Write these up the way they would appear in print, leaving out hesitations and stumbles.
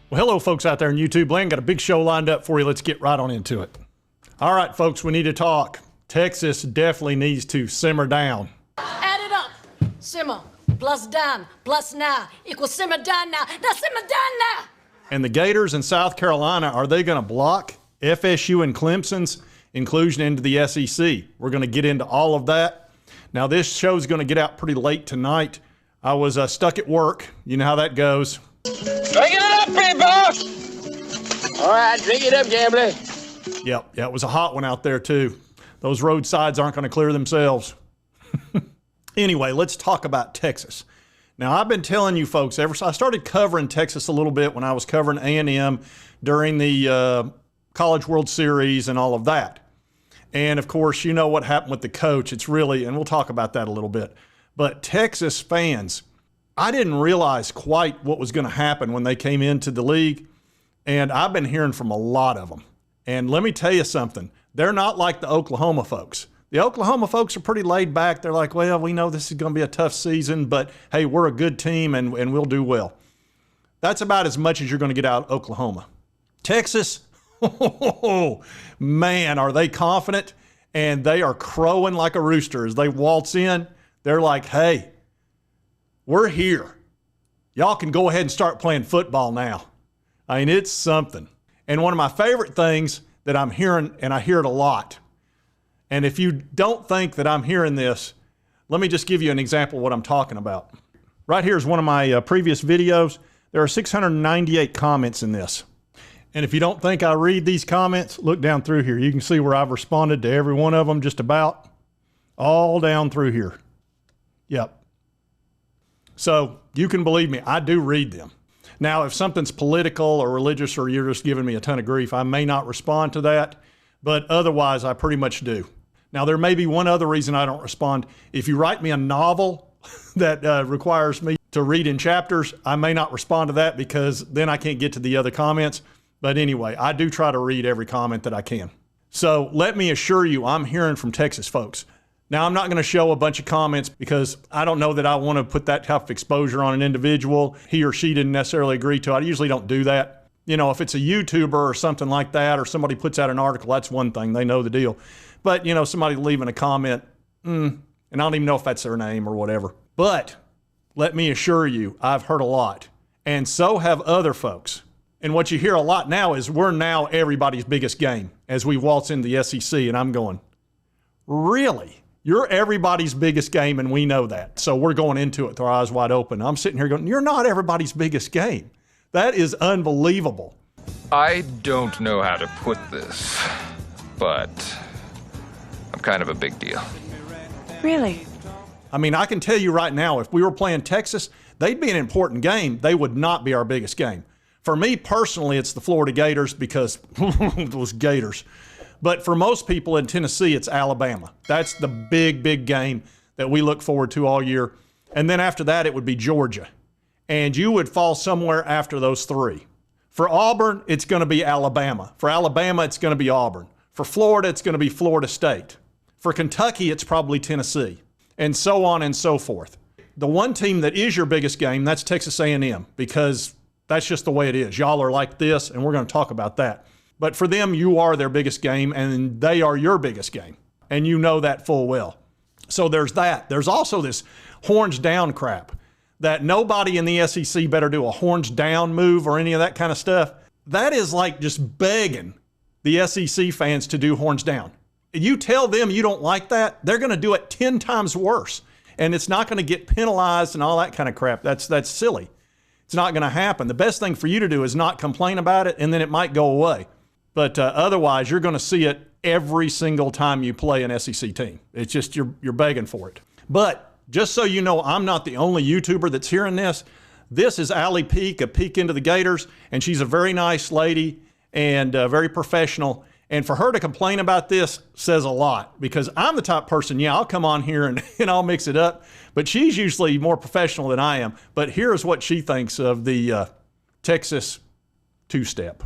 Well, hello, folks out there in YouTube land. Got a big show lined up for you. Let's get right on into it. All right, folks, we need to talk. Texas definitely needs to simmer down. Add it up. Simmer plus down plus now equals simmer down now. Now simmer down now. And the Gators in South Carolina, are they going to block FSU and Clemson's inclusion into the SEC? We're going to get into all of that. Now, this show's going to get out pretty late tonight. I was stuck at work. You know how that goes. Drink it up, people! All right, drink it up, gambler. Yep, yeah, it was a hot one out there, too. Those roadsides aren't going to clear themselves. Anyway, let's talk about Texas. Now, I've been telling you folks, I started covering Texas a little bit when I was covering A&M during the College World Series and all of that. And, of course, you know what happened with the coach. It's really, and we'll talk about that a little bit. But Texas fans, I didn't realize quite what was going to happen when they came into the league. And I've been hearing from a lot of them. And let me tell you something. They're not like the Oklahoma folks. The Oklahoma folks are pretty laid back. They're like, well, we know this is going to be a tough season, but hey, we're a good team and we'll do well. That's about as much as you're going to get out of Oklahoma. Texas, oh, man, are they confident? And they are crowing like a rooster as they waltz in. They're like, hey, we're here. Y'all can go ahead and start playing football now. I mean, it's something. And one of my favorite things that I'm hearing, and I hear it a lot, and if you don't think that I'm hearing this, let me just give you an example of what I'm talking about. Right here is one of my previous videos. There are 698 comments in this. And if you don't think I read these comments, look down through here. You can see where I've responded to every one of them, just about all down through here. Yep. So you can believe me, I do read them. Now, if something's political or religious or you're just giving me a ton of grief, I may not respond to that, but otherwise I pretty much do. Now, there may be one other reason I don't respond. If you write me a novel that requires me to read in chapters, I may not respond to that because then I can't get to the other comments. But anyway, I do try to read every comment that I can. So let me assure you, I'm hearing from Texas folks. Now, I'm not going to show a bunch of comments because I don't know that I want to put that type of exposure on an individual he or she didn't necessarily agree to. I usually don't do that. You know, if it's a YouTuber or something like that, or somebody puts out an article, that's one thing. They know the deal. But, you know, somebody leaving a comment, and I don't even know if that's their name or whatever. But let me assure you, I've heard a lot. And so have other folks. And what you hear a lot now is we're now everybody's biggest game as we waltz into the SEC. And I'm going, really? You're everybody's biggest game, and we know that. So we're going into it with our eyes wide open. I'm sitting here going, you're not everybody's biggest game. That is unbelievable. I don't know how to put this, but I'm kind of a big deal. Really? I mean, I can tell you right now, if we were playing Texas, they'd be an important game. They would not be our biggest game. For me personally, it's the Florida Gators because those Gators. But for most people in Tennessee, it's Alabama. That's the big, big game that we look forward to all year. And then after that, it would be Georgia. And you would fall somewhere after those three. For Auburn, it's going to be Alabama. For Alabama, it's going to be Auburn. For Florida, it's going to be Florida State. For Kentucky, it's probably Tennessee. And so on and so forth. The one team that is your biggest game, that's Texas A&M, because that's just the way it is. Y'all are like this, and we're going to talk about that. But for them, you are their biggest game, and they are your biggest game. And you know that full well. So there's that. There's also this horns down crap that nobody in the SEC better do a horns down move or any of that kind of stuff. That is like just begging the SEC fans to do horns down. You tell them you don't like that, they're going to do it 10 times worse. And it's not going to get penalized and all that kind of crap. That's silly. It's not going to happen. The best thing for you to do is not complain about it, and then it might go away. But otherwise, you're going to see it every single time you play an SEC team. It's just you're begging for it. But just so you know, I'm not the only YouTuber that's hearing this. This is Allie Peek, a peek into the Gators, and she's a very nice lady and very professional. And for her to complain about this says a lot, because I'm the type person, yeah, I'll come on here and I'll mix it up. But she's usually more professional than I am. But here's what she thinks of the Texas two-step.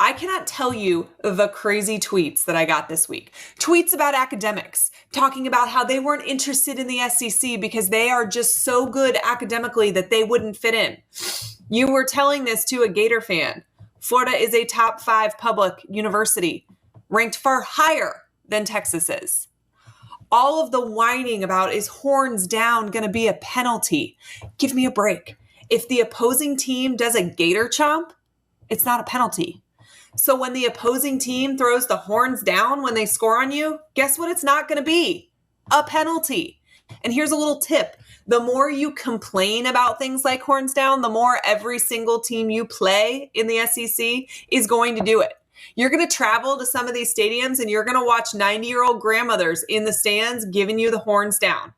I cannot tell you the crazy tweets that I got this week. Tweets about academics, talking about how they weren't interested in the SEC because they are just so good academically that they wouldn't fit in. You were telling this to a Gator fan. Florida is a top 5 public university, ranked far higher than Texas is. All of the whining about is horns down going to be a penalty? Give me a break. If the opposing team does a Gator chomp, it's not a penalty. So when the opposing team throws the horns down when they score on you, guess what it's not going to be? A penalty. And here's a little tip. The more you complain about things like horns down, the more every single team you play in the SEC is going to do it. You're going to travel to some of these stadiums and you're going to watch 90-year-old grandmothers in the stands giving you the horns down.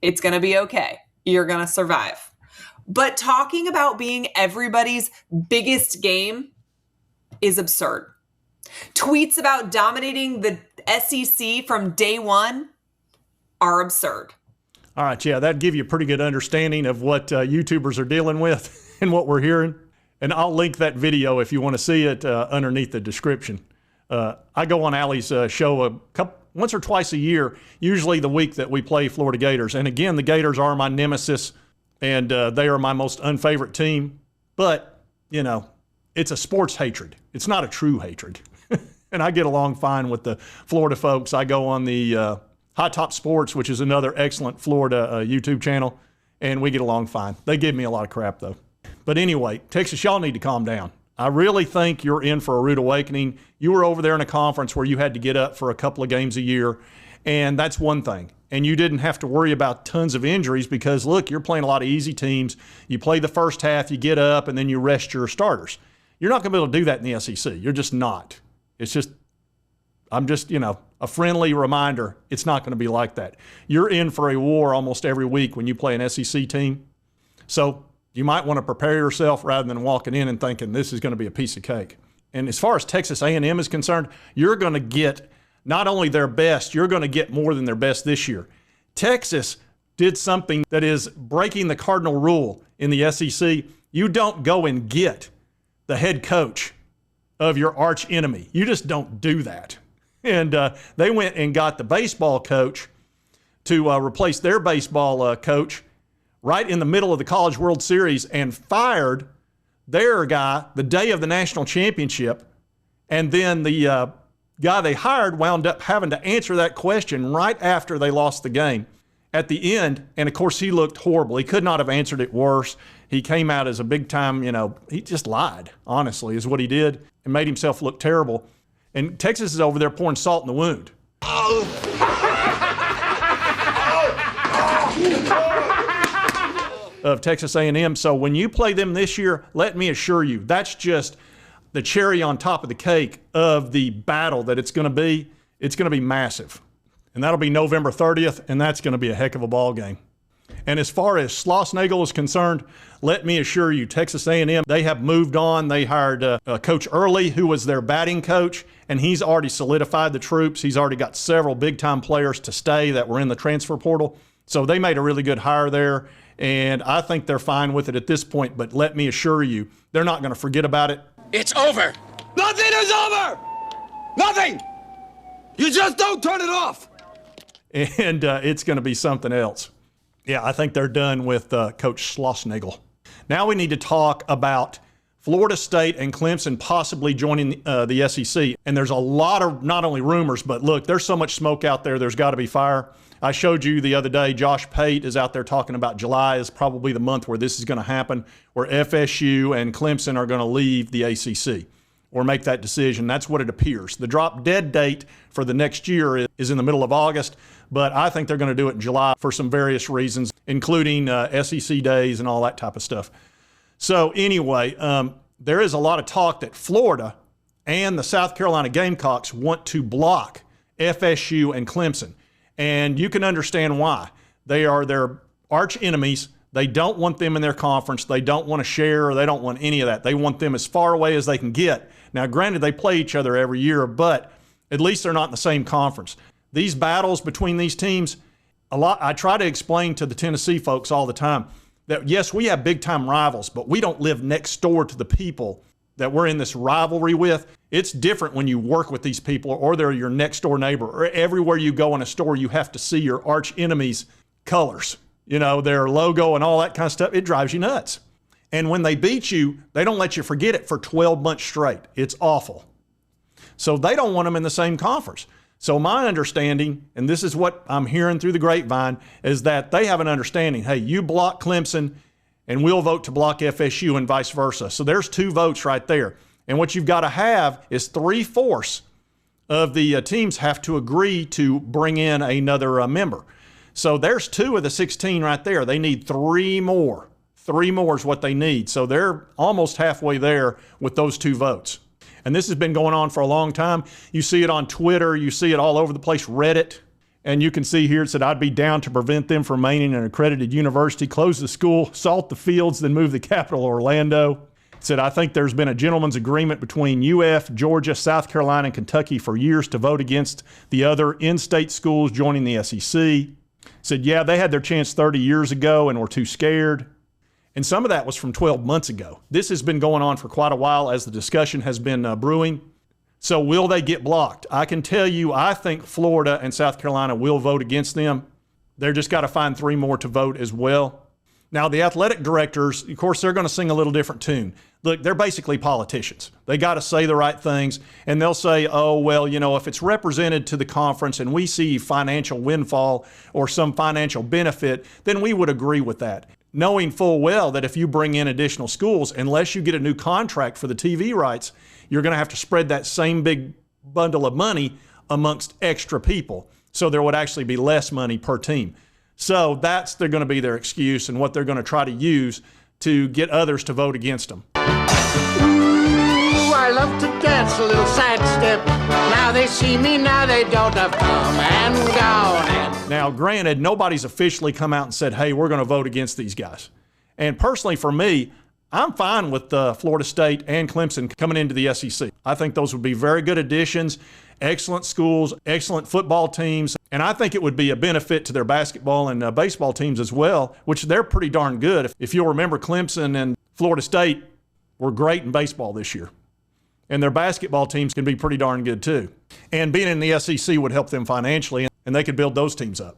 It's going to be okay. You're going to survive. But talking about being everybody's biggest game is absurd. Tweets about dominating the SEC from day one are absurd. All right, yeah, that'd give you a pretty good understanding of what YouTubers are dealing with and what we're hearing. And I'll link that video if you want to see it underneath the description. I go on Allie's show once or twice a year, usually the week that we play Florida Gators. And again, the Gators are my nemesis, and they are my most unfavorite team. But, you know, it's a sports hatred. It's not a true hatred. And I get along fine with the Florida folks. I go on the High Top Sports, which is another excellent Florida YouTube channel, and we get along fine. They give me a lot of crap, though. But anyway, Texas, y'all need to calm down. I really think you're in for a rude awakening. You were over there in a conference where you had to get up for a couple of games a year, and that's one thing. And you didn't have to worry about tons of injuries because, look, you're playing a lot of easy teams. You play the first half, you get up, and then you rest your starters. You're not going to be able to do that in the SEC. You're just not. I'm just, a friendly reminder, it's not going to be like that. You're in for a war almost every week when you play an SEC team. So you might want to prepare yourself rather than walking in and thinking this is going to be a piece of cake. And as far as Texas A&M is concerned, you're going to get not only their best, you're going to get more than their best this year. Texas did something that is breaking the cardinal rule in the SEC. You don't go and get the head coach of your arch enemy. You just don't do that. And they went and got the baseball coach to replace their baseball coach right in the middle of the College World Series and fired their guy the day of the national championship. And then the guy they hired wound up having to answer that question right after they lost the game at the end. And of course, he looked horrible. He could not have answered it worse. He came out as a big time, he just lied, honestly, is what he did, and made himself look terrible. And Texas is over there pouring salt in the wound. Of Texas A&M. So when you play them this year, let me assure you, that's just the cherry on top of the cake of the battle that it's going to be. It's going to be massive. And that'll be November 30th, and that's going to be a heck of a ball game. And as far as Schlossnagle is concerned, let me assure you, Texas A&M, they have moved on. They hired Coach Early, who was their batting coach, and he's already solidified the troops. He's already got several big-time players to stay that were in the transfer portal. So they made a really good hire there, and I think they're fine with it at this point. But let me assure you, they're not going to forget about it. It's over. Nothing is over. Nothing. You just don't turn it off. And it's going to be something else. Yeah, I think they're done with Coach Schlossnagle. Now we need to talk about Florida State and Clemson possibly joining the SEC. And there's a lot of not only rumors, but look, there's so much smoke out there, there's got to be fire. I showed you the other day, Josh Pate is out there talking about July is probably the month where this is going to happen, where FSU and Clemson are going to leave the ACC or make that decision. That's what it appears. The drop dead date for the next year is in the middle of August, but I think they're going to do it in July for some various reasons, including SEC days and all that type of stuff. So anyway, there is a lot of talk that Florida and the South Carolina Gamecocks want to block FSU and Clemson. And you can understand why. They are their arch enemies. They don't want them in their conference. They don't want to share, or they don't want any of that. They want them as far away as they can get. Now, granted, they play each other every year, but at least they're not in the same conference. These battles between these teams, I try to explain to the Tennessee folks all the time that, yes, we have big-time rivals, but we don't live next door to the people that we're in this rivalry with. It's different when you work with these people or they're your next-door neighbor, or everywhere you go in a store, you have to see your arch enemy's colors, their logo and all that kind of stuff. It drives you nuts. And when they beat you, they don't let you forget it for 12 months straight. It's awful. So they don't want them in the same conference. So my understanding, and this is what I'm hearing through the grapevine, is that they have an understanding, hey, you block Clemson and we'll vote to block FSU and vice versa. So there's 2 votes right there. And what you've got to have is 3/4 of the teams have to agree to bring in another member. So there's 2 of the 16 right there. They need 3 more. 3 more is what they need. So they're almost halfway there with those 2 votes. And this has been going on for a long time. You see it on Twitter. You see it all over the place, Reddit. And you can see here it said, I'd be down to prevent them from remaining in an accredited university, close the school, salt the fields, then move the capital to Orlando. It said, I think there's been a gentleman's agreement between UF, Georgia, South Carolina, and Kentucky for years to vote against the other in-state schools joining the SEC. It said, yeah, they had their chance 30 years ago and were too scared. And some of that was from 12 months ago. This has been going on for quite a while as the discussion has been brewing. So will they get blocked? I can tell you, I think Florida and South Carolina will vote against them. They're just got to find 3 more to vote as well. Now, the athletic directors, of course, they're going to sing a little different tune. Look, they're basically politicians. They got to say the right things, and they'll say, oh, well, you know, if it's represented to the conference and we see financial windfall or some financial benefit, then we would agree with that. Knowing full well that if you bring in additional schools, unless you get a new contract for the TV rights, you're going to have to spread that same big bundle of money amongst extra people. So there would actually be less money per team. So they're going to be their excuse and what they're going to try to use to get others to vote against them. Ooh, I love to dance a little sidestep. Now they see me, now they don't. I've come and gone. Now, granted, nobody's officially come out and said, hey, we're going to vote against these guys. And personally, for me, I'm fine with Florida State and Clemson coming into the SEC. I think those would be very good additions, excellent schools, excellent football teams, and I think it would be a benefit to their basketball and baseball teams as well, which they're pretty darn good. If you'll remember, Clemson and Florida State were great in baseball this year, and their basketball teams can be pretty darn good too. And being in the SEC would help them financially, and they could build those teams up.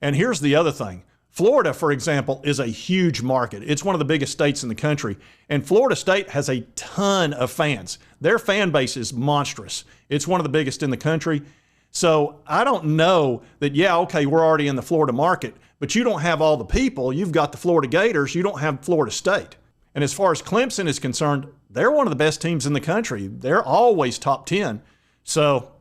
And here's the other thing. Florida, for example, is a huge market. It's one of the biggest states in the country. And Florida State has a ton of fans. Their fan base is monstrous. It's one of the biggest in the country. So I don't know that, yeah, okay, we're already in the Florida market, but you don't have all the people. You've got the Florida Gators. You don't have Florida State. And as far as Clemson is concerned, they're one of the best teams in the country. They're always top 10. So,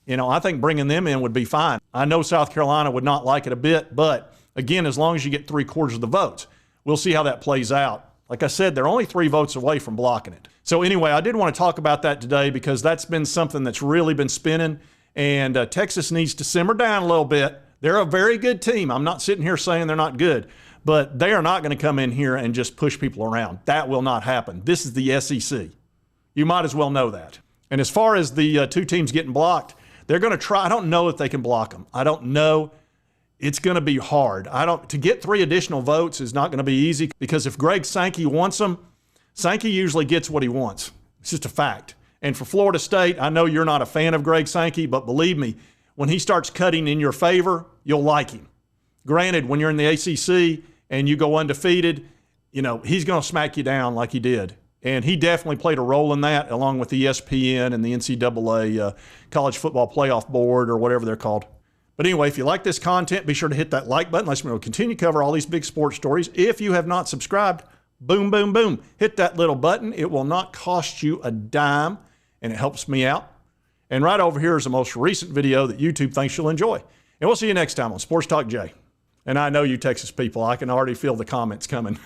you know, I think bringing them in would be fine. I know South Carolina would not like it a bit, but again, as long as you get 3/4 of the votes, we'll see how that plays out. Like I said, they're only 3 votes away from blocking it. So anyway, I did want to talk about that today because that's been something that's really been spinning, and Texas needs to simmer down a little bit. They're a very good team. I'm not sitting here saying they're not good, but they are not going to come in here and just push people around. That will not happen. This is the SEC. You might as well know that. And as far as the 2 teams getting blocked, they're going to try. I don't know if they can block them. I don't know. It's going to be hard. To get 3 additional votes is not going to be easy because if Greg Sankey wants them, Sankey usually gets what he wants. It's just a fact. And for Florida State, I know you're not a fan of Greg Sankey, but believe me, when he starts cutting in your favor, you'll like him. Granted, when you're in the ACC and you go undefeated, you know, he's going to smack you down like he did. And he definitely played a role in that, along with the ESPN and the NCAA College Football Playoff Board or whatever they're called. But anyway, if you like this content, be sure to hit that like button. Let's continue to cover all these big sports stories. If you have not subscribed, boom, boom, boom. Hit that little button. It will not cost you a dime, and it helps me out. And right over here is the most recent video that YouTube thinks you'll enjoy. And we'll see you next time on Sports Talk Jay. And I know you Texas people, I can already feel the comments coming.